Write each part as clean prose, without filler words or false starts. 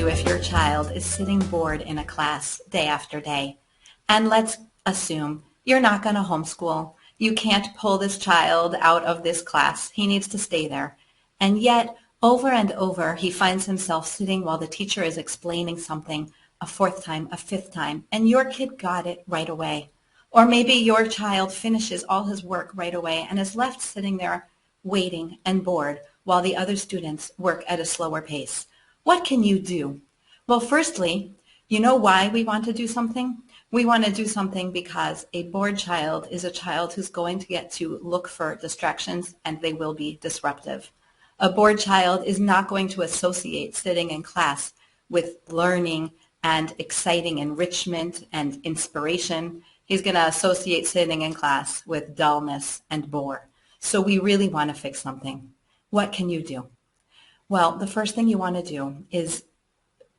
do if your child is sitting bored in a class day after day? And let's assume you're not going to homeschool. You can't pull this child out of this class. He needs to stay there. And yet, over and over, he finds himself sitting while the teacher is explaining something a fourth time, a fifth time, and your kid got it right away. Or maybe your child finishes all his work right away and is left sitting there waiting and bored while the other students work at a slower pace. What can you do? Well, firstly, you know why we want to do something? We want to do something because a bored child is a child who's going to get to look for distractions, and they will be disruptive. A bored child is not going to associate sitting in class with learning and exciting enrichment and inspiration. He's going to associate sitting in class with dullness and bore. So we really want to fix something. What can you do? Well, the first thing you want to do is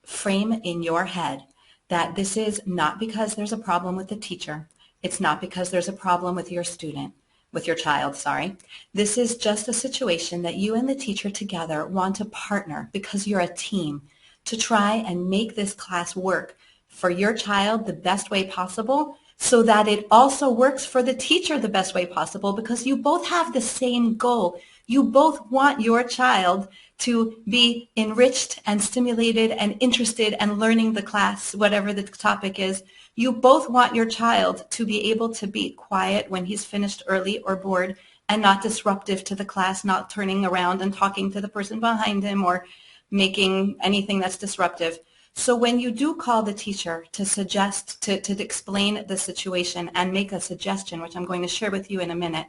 frame in your head that this is not because there's a problem with the teacher. It's not because there's a problem with your student, with your child, sorry. This is just a situation that you and the teacher together want to partner because you're a team to try and make this class work for your child the best way possible so that it also works for the teacher the best way possible, because you both have the same goal. You both want your child to be enriched and stimulated and interested and learning the class, whatever the topic is. You both want your child to be able to be quiet when he's finished early or bored and not disruptive to the class, not turning around and talking to the person behind him or making anything that's disruptive. So when you do call the teacher to suggest, to explain the situation and make a suggestion, which I'm going to share with you in a minute,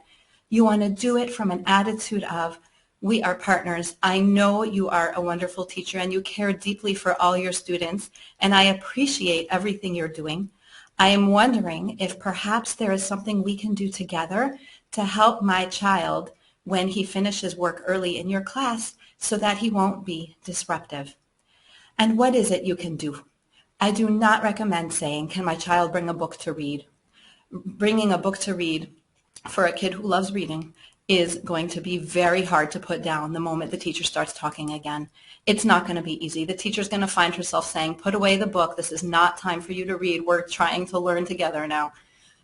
you want to do it from an attitude of, we are partners. I know you are a wonderful teacher and you care deeply for all your students, and I appreciate everything you're doing. I am wondering if perhaps there is something we can do together to help my child when he finishes work early in your class so that he won't be disruptive. And what is it you can do? I do not recommend saying, can my child bring a book to read? Bringing a book to read for a kid who loves reading is going to be very hard to put down the moment the teacher starts talking again. It's not going to be easy. The teacher's going to find herself saying, put away the book. This is not time for you to read. We're trying to learn together now.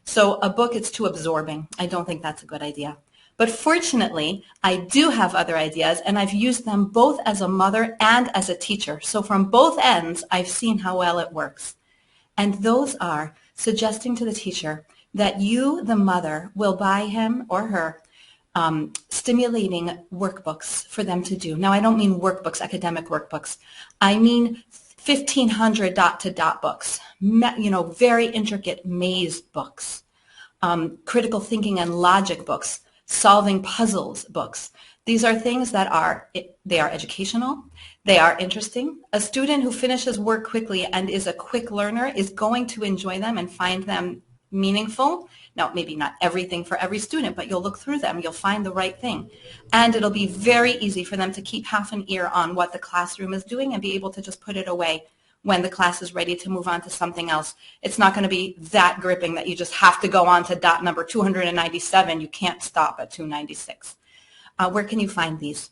So a book is too absorbing. I don't think that's a good idea. But fortunately, I do have other ideas, and I've used them both as a mother and as a teacher. So from both ends, I've seen how well it works. And those are suggesting to the teacher that you, the mother, will buy him or her stimulating workbooks for them to do. Now, I don't mean workbooks, academic workbooks. I mean 1,500 dot-to-dot books, very intricate maze books, critical thinking and logic books, solving puzzles books. These are things that they are educational, they are interesting. A student who finishes work quickly and is a quick learner is going to enjoy them and find them meaningful. Now, maybe not everything for every student, but you'll look through them, you'll find the right thing. And it'll be very easy for them to keep half an ear on what the classroom is doing and be able to just put it away when the class is ready to move on to something else. It's not going to be that gripping that you just have to go on to dot number 297. You can't stop at 296. Where can you find these?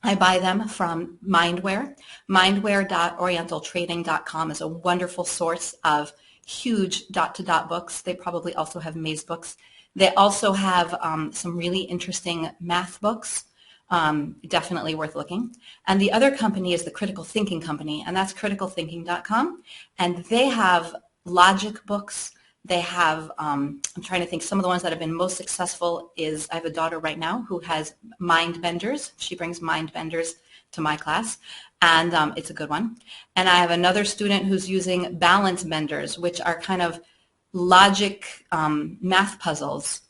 I buy them from Mindware. Mindware.orientaltrading.com is a wonderful source of huge dot-to-dot books. They probably also have maze books. They also have some really interesting math books. Definitely worth looking. And the other company is the Critical Thinking Company, and that's criticalthinking.com. And they have logic books. They have, I'm trying to think, some of the ones that have been most successful is, I have a daughter right now who has Mind Benders. She brings Mind Benders to my class, and it's a good one. And I have another student who's using Balance Benders, which are kind of logic math puzzles.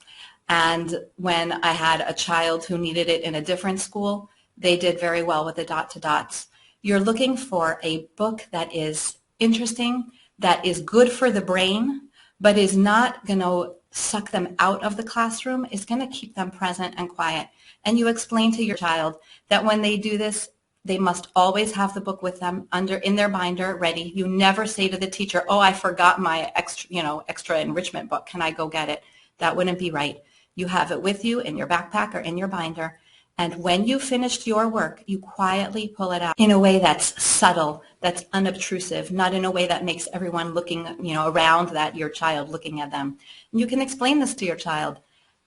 And when I had a child who needed it in a different school, they did very well with the dot-to-dots. You're looking for a book that is interesting, that is good for the brain, but is not going to suck them out of the classroom, is going to keep them present and quiet. And you explain to your child that when they do this, they must always have the book with them in their binder ready. You never say to the teacher, oh, I forgot my extra enrichment book. Can I go get it? That wouldn't be right. You have it with you in your backpack or in your binder, And when you finished your work, you quietly pull it out in a way that's subtle, that's unobtrusive, not in a way that makes everyone looking, around that your child looking at them. And you can explain this to your child.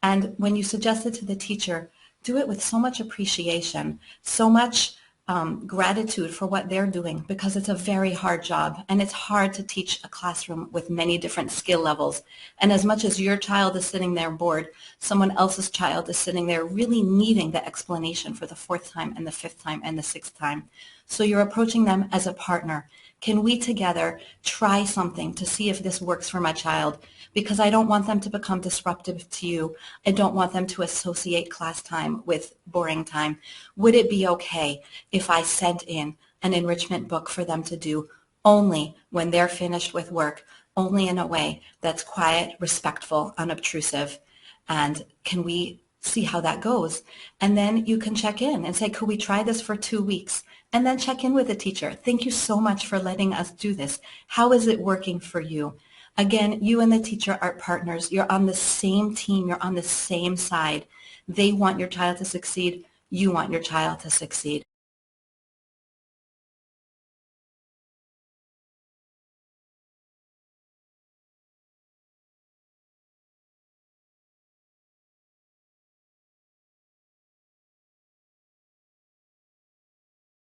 And when you suggest it to the teacher, do it with so much appreciation, so much gratitude for what they're doing, because it's a very hard job and it's hard to teach a classroom with many different skill levels. And as much as your child is sitting there bored, someone else's child is sitting there really needing the explanation for the fourth time and the fifth time and the sixth time. So you're approaching them as a partner. Can we together try something to see if this works for my child? Because I don't want them to become disruptive to you. I don't want them to associate class time with boring time. Would it be okay if I sent in an enrichment book for them to do only when they're finished with work, only in a way that's quiet, respectful, unobtrusive? And can we see how that goes? And then you can check in and say, could we try this for 2 weeks? And then check in with the teacher. Thank you so much for letting us do this. How is it working for you? Again, you and the teacher are partners. You're on the same team. You're on the same side. They want your child to succeed. You want your child to succeed.